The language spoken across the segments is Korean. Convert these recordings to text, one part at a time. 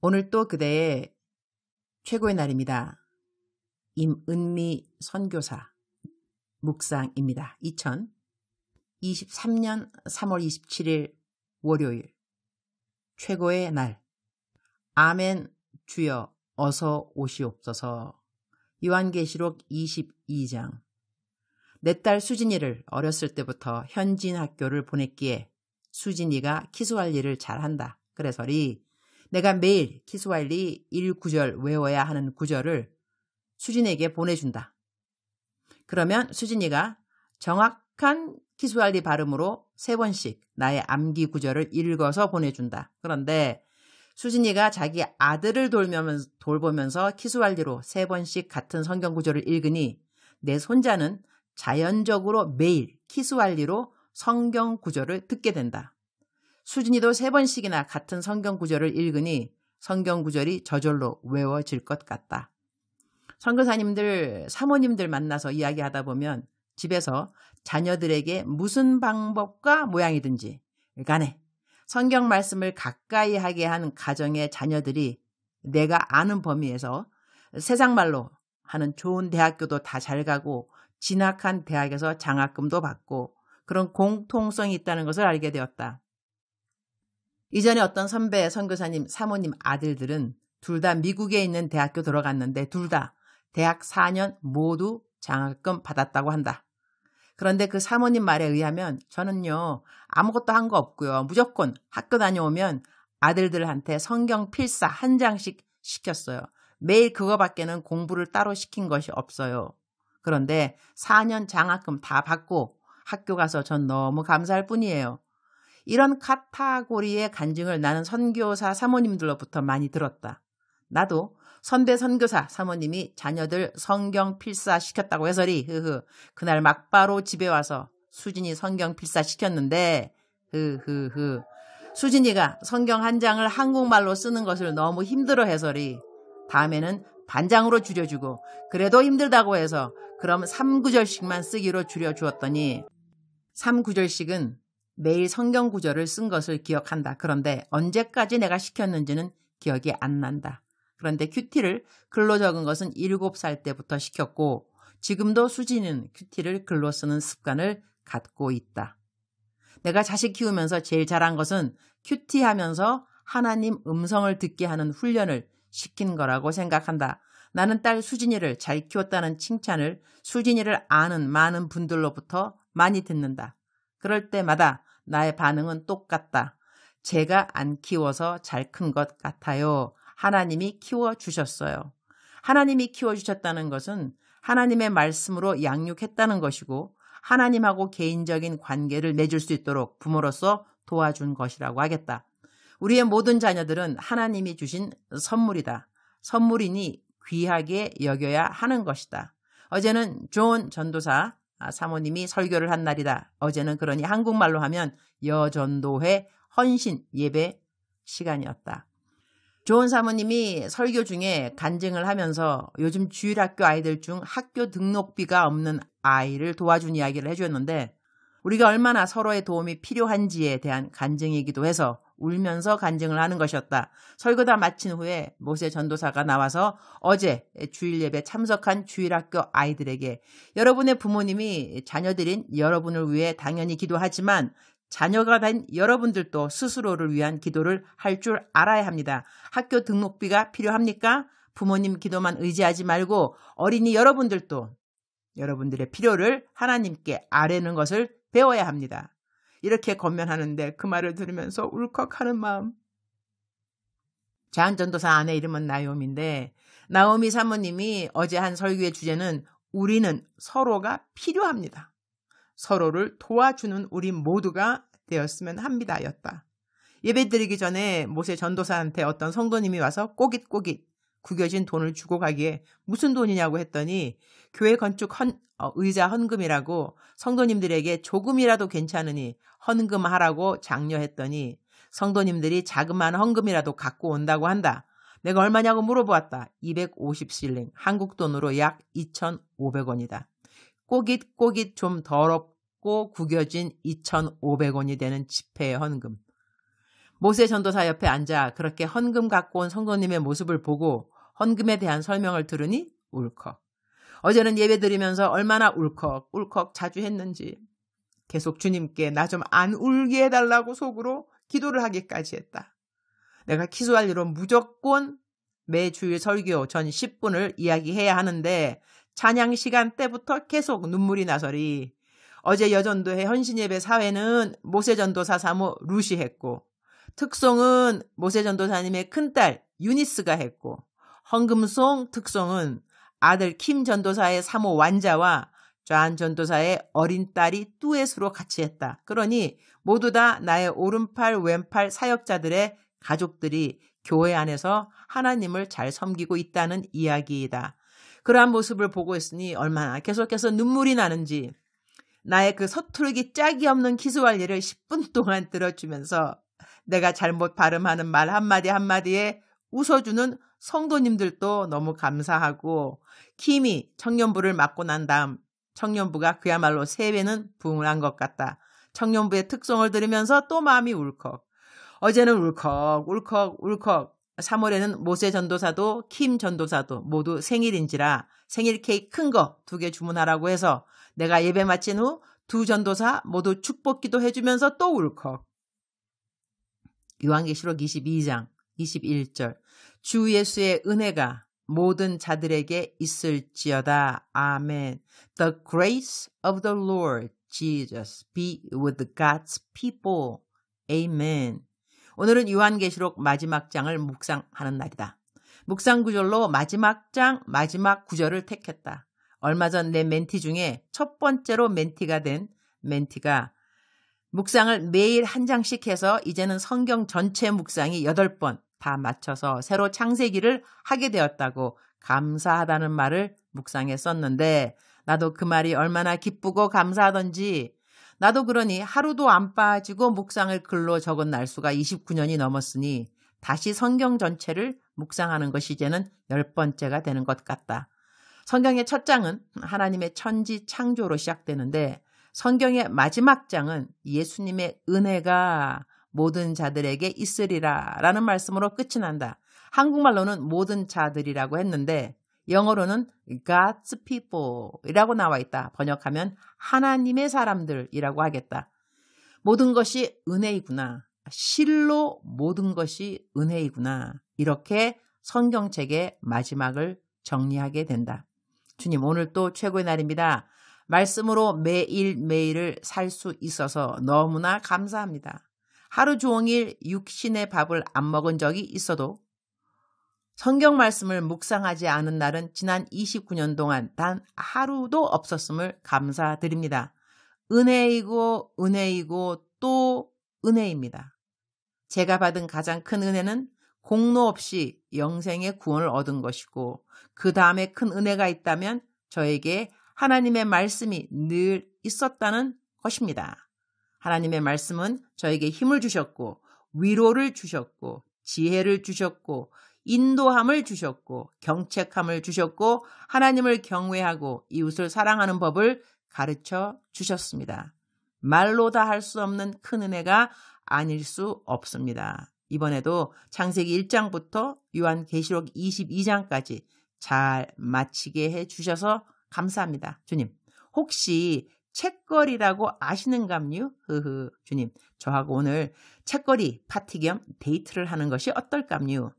오늘 또 그대의 최고의 날입니다. 임은미 선교사 묵상입니다. 2023년 3월 27일 월요일 최고의 날. 아멘 주여 어서 오시옵소서. 요한계시록 22장. 내 딸 수진이를 어렸을 때부터 현지인 학교를 보냈기에 수진이가 키스왈리를 잘한다. 그래서리 내가 매일 키스왈리 1구절 외워야 하는 구절을 수진에게 보내준다. 그러면 수진이가 정확한 키스왈리 발음으로 3번씩 나의 암기 구절을 읽어서 보내준다. 그런데 수진이가 자기 아들을 돌보면서 키스왈리로 3번씩 같은 성경 구절을 읽으니 내 손자는 자연적으로 매일 키스왈리로 성경 구절을 듣게 된다. 수진이도 3번씩이나 같은 성경 구절을 읽으니 성경 구절이 저절로 외워질 것 같다. 선교사님들, 사모님들 만나서 이야기하다 보면 집에서 자녀들에게 무슨 방법과 모양이든지 간에 성경 말씀을 가까이 하게 한 가정의 자녀들이 내가 아는 범위에서 세상 말로 하는 좋은 대학교도 다 잘 가고 진학한 대학에서 장학금도 받고 그런 공통성이 있다는 것을 알게 되었다. 이전에 어떤 선배 선교사님 사모님 아들들은 둘 다 미국에 있는 대학교 들어갔는데 둘 다 대학 4년 모두 장학금 받았다고 한다. 그런데 그 사모님 말에 의하면 저는요 아무것도 한 거 없고요. 무조건 학교 다녀오면 아들들한테 성경 필사 한 장씩 시켰어요. 매일 그거밖에는 공부를 따로 시킨 것이 없어요. 그런데 4년 장학금 다 받고 학교 가서 전 너무 감사할 뿐이에요. 이런 카타고리의 간증을 나는 선교사 사모님들로부터 많이 들었다. 나도 선배 선교사 사모님이 자녀들 성경 필사 시켰다고 해서리 그날 막바로 집에 와서 수진이 성경 필사 시켰는데 수진이가 성경 한 장을 한국말로 쓰는 것을 너무 힘들어 해서리 다음에는 반장으로 줄여주고 그래도 힘들다고 해서 그럼 3구절씩만 쓰기로 줄여주었더니 3구절씩은 매일 성경 구절을 쓴 것을 기억한다. 그런데 언제까지 내가 시켰는지는 기억이 안 난다. 그런데 큐티를 글로 적은 것은 7살 때부터 시켰고 지금도 수진이는 큐티를 글로 쓰는 습관을 갖고 있다. 내가 자식 키우면서 제일 잘한 것은 큐티하면서 하나님 음성을 듣게 하는 훈련을 시킨 거라고 생각한다. 나는 딸 수진이를 잘 키웠다는 칭찬을 수진이를 아는 많은 분들로부터 많이 듣는다. 그럴 때마다 나의 반응은 똑같다. 제가 안 키워서 잘 큰 것 같아요. 하나님이 키워주셨어요. 하나님이 키워주셨다는 것은 하나님의 말씀으로 양육했다는 것이고 하나님하고 개인적인 관계를 맺을 수 있도록 부모로서 도와준 것이라고 하겠다. 우리의 모든 자녀들은 하나님이 주신 선물이다. 선물이니 귀하게 여겨야 하는 것이다. 어제는 존 전도사 사모님이 설교를 한 날이다. 어제는 그러니 한국말로 하면 여전도회 헌신 예배 시간이었다. 존 사모님이 설교 중에 간증을 하면서 요즘 주일학교 아이들 중 학교 등록비가 없는 아이를 도와준 이야기를 해주었는데 우리가 얼마나 서로의 도움이 필요한지에 대한 간증이기도 해서 울면서 간증을 하는 것이었다. 설교 다 마친 후에 모세 전도사가 나와서 어제 주일 예배 참석한 주일학교 아이들에게 여러분의 부모님이 자녀들인 여러분을 위해 당연히 기도하지만 자녀가 된 여러분들도 스스로를 위한 기도를 할 줄 알아야 합니다. 학교 등록비가 필요합니까? 부모님 기도만 의지하지 말고 어린이 여러분들도 여러분들의 필요를 하나님께 아뢰는 것을 배워야 합니다. 이렇게 권면하는데 그 말을 들으면서 울컥하는 마음. 잔 전도사 아내 이름은 나오미인데 나오미 사모님이 어제 한 설교의 주제는 우리는 서로가 필요합니다. 서로를 도와주는 우리 모두가 되었으면 합니다였다. 예배 드리기 전에 모세 전도사한테 어떤 성도님이 와서 꼬깃꼬깃 구겨진 돈을 주고 가기에 무슨 돈이냐고 했더니 교회 건축 의자 헌금이라고 성도님들에게 조금이라도 괜찮으니 헌금하라고 장려했더니 성도님들이 자그마한 헌금이라도 갖고 온다고 한다. 내가 얼마냐고 물어보았다. 250실링, 한국 돈으로 약 2,500원이다. 꼬깃꼬깃 좀 더럽고 구겨진 2,500원이 되는 지폐의 헌금. 모세 전도사 옆에 앉아 그렇게 헌금 갖고 온 성도님의 모습을 보고 헌금에 대한 설명을 들으니 울컥. 어제는 예배 드리면서 얼마나 울컥 자주 했는지 계속 주님께 나 좀 안 울게 해달라고 속으로 기도를 하기까지 했다. 내가 기수할 일로 무조건 매 주일 설교 전 10분을 이야기해야 하는데 찬양 시간 때부터 계속 눈물이 나서리. 어제 여전도회 헌신예배 사회는 모세전도사 사모 루시 했고 특송은 모세전도사님의 큰딸 유니스가 했고 헌금송 특송은 아들 킴 전도사의 사모 완자와 존 전도사의 어린 딸이 뚜엣으로 같이 했다. 그러니 모두 다 나의 오른팔 왼팔 사역자들의 가족들이 교회 안에서 하나님을 잘 섬기고 있다는 이야기이다. 그러한 모습을 보고 있으니 얼마나 계속해서 눈물이 나는지 나의 그 서투르기 짝이 없는 기수관리를 10분 동안 들어주면서 내가 잘못 발음하는 말 한마디 한마디에 웃어주는 성도님들도 너무 감사하고 킴이 청년부를 맡고 난 다음 청년부가 그야말로 3배는 부흥을 한 것 같다. 청년부의 특성을 들으면서 또 마음이 울컥. 어제는 울컥 3월에는 모세 전도사도 킴 전도사도 모두 생일인지라 생일 케이크 큰 거 2개 주문하라고 해서 내가 예배 마친 후 2 전도사 모두 축복기도 해주면서 또 울컥. 요한계시록 22장 21절 주 예수의 은혜가 모든 자들에게 있을지어다. 아멘. The grace of the Lord Jesus be with God's people. Amen. 오늘은 요한계시록 마지막 장을 묵상하는 날이다. 묵상 구절로 마지막 장 마지막 구절을 택했다. 얼마 전 내 멘티 중에 첫 번째로 멘티가 된 멘티가 묵상을 매일 한 장씩 해서 이제는 성경 전체 묵상이 8번 다 맞춰서 새로 창세기를 하게 되었다고 감사하다는 말을 묵상에 썼는데 나도 그 말이 얼마나 기쁘고 감사하던지 나도 그러니 하루도 안 빠지고 묵상을 글로 적은 날수가 29년이 넘었으니 다시 성경 전체를 묵상하는 것이 이제는 10번째가 되는 것 같다. 성경의 첫 장은 하나님의 천지 창조로 시작되는데 성경의 마지막 장은 예수님의 은혜가 모든 자들에게 있으리라 라는 말씀으로 끝이 난다. 한국말로는 모든 자들이라고 했는데 영어로는 God's people 이라고 나와 있다. 번역하면 하나님의 사람들이라고 하겠다. 모든 것이 은혜이구나. 실로 모든 것이 은혜이구나. 이렇게 성경책의 마지막을 정리하게 된다. 주님 오늘 또 최고의 날입니다. 말씀으로 매일매일을 살 수 있어서 너무나 감사합니다. 하루 종일 육신의 밥을 안 먹은 적이 있어도 성경 말씀을 묵상하지 않은 날은 지난 29년 동안 단 하루도 없었음을 감사드립니다. 은혜이고 또 은혜입니다. 제가 받은 가장 큰 은혜는 공로 없이 영생의 구원을 얻은 것이고 그 다음에 큰 은혜가 있다면 저에게 하나님의 말씀이 늘 있었다는 것입니다. 하나님의 말씀은 저에게 힘을 주셨고 위로를 주셨고 지혜를 주셨고 인도함을 주셨고 경책함을 주셨고 하나님을 경외하고 이웃을 사랑하는 법을 가르쳐 주셨습니다. 말로 다 할 수 없는 큰 은혜가 아닐 수 없습니다. 이번에도 창세기 1장부터 요한계시록 22장까지 잘 마치게 해주셔서 감사합니다. 주님, 혹시 책거리라고 아시는감요? 주님, 저하고 오늘 책거리 파티 겸 데이트를 하는 것이 어떨감요?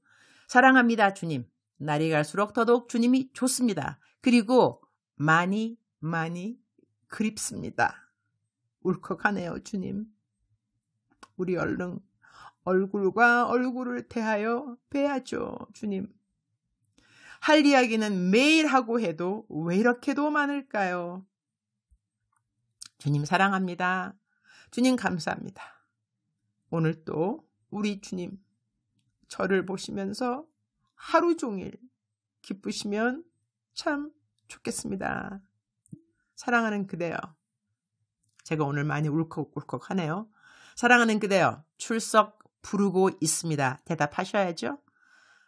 사랑합니다, 주님. 날이 갈수록 더더욱 주님이 좋습니다. 그리고 많이 그립습니다. 울컥하네요, 주님. 우리 얼른 얼굴과 얼굴을 대하여 뵈야죠, 주님. 할 이야기는 매일 하고 해도 왜 이렇게도 많을까요? 주님 사랑합니다. 주님 감사합니다. 오늘 또 우리 주님 저를 보시면서 하루 종일 기쁘시면 참 좋겠습니다. 사랑하는 그대여. 제가 오늘 많이 울컥울컥하네요. 사랑하는 그대여. 출석 부르고 있습니다. 대답하셔야죠.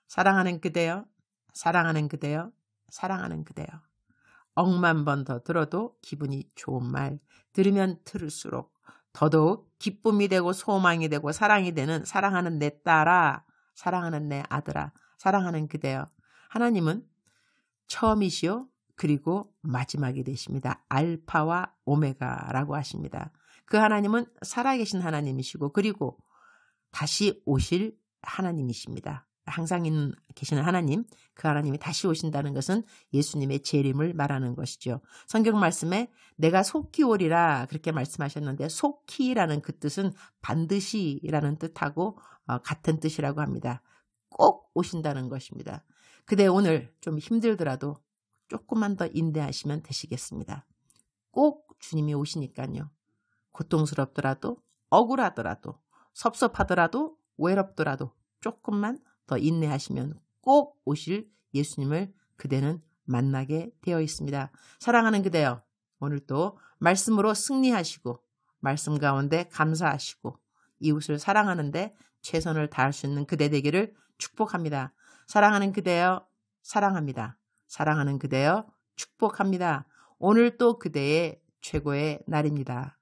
사랑하는 그대여. 사랑하는 그대여. 사랑하는 그대여. 억만 번 더 들어도 기분이 좋은 말. 들으면 들을수록 더더욱 기쁨이 되고 소망이 되고 사랑이 되는 사랑하는 내 딸아, 사랑하는 내 아들아, 사랑하는 그대여. 하나님은 처음이시요 그리고 마지막이 되십니다. 알파와 오메가라고 하십니다. 그 하나님은 살아계신 하나님이시고 그리고 다시 오실 하나님이십니다. 항상 계시는 하나님, 그 하나님이 다시 오신다는 것은 예수님의 재림을 말하는 것이죠. 성경 말씀에 내가 속히 오리라 그렇게 말씀하셨는데 속히라는 그 뜻은 반드시라는 뜻하고 같은 뜻이라고 합니다. 꼭 오신다는 것입니다. 그대 오늘 좀 힘들더라도 조금만 더 인내하시면 되시겠습니다. 꼭 주님이 오시니까요. 고통스럽더라도 억울하더라도 섭섭하더라도 외롭더라도 조금만 더 인내하시면 꼭 오실 예수님을 그대는 만나게 되어 있습니다. 사랑하는 그대여, 오늘도 말씀으로 승리하시고 말씀 가운데 감사하시고 이웃을 사랑하는데 최선을 다할 수 있는 그대 되기를 축복합니다. 사랑하는 그대여 사랑합니다. 사랑하는 그대여 축복합니다. 오늘 또 그대의 최고의 날입니다.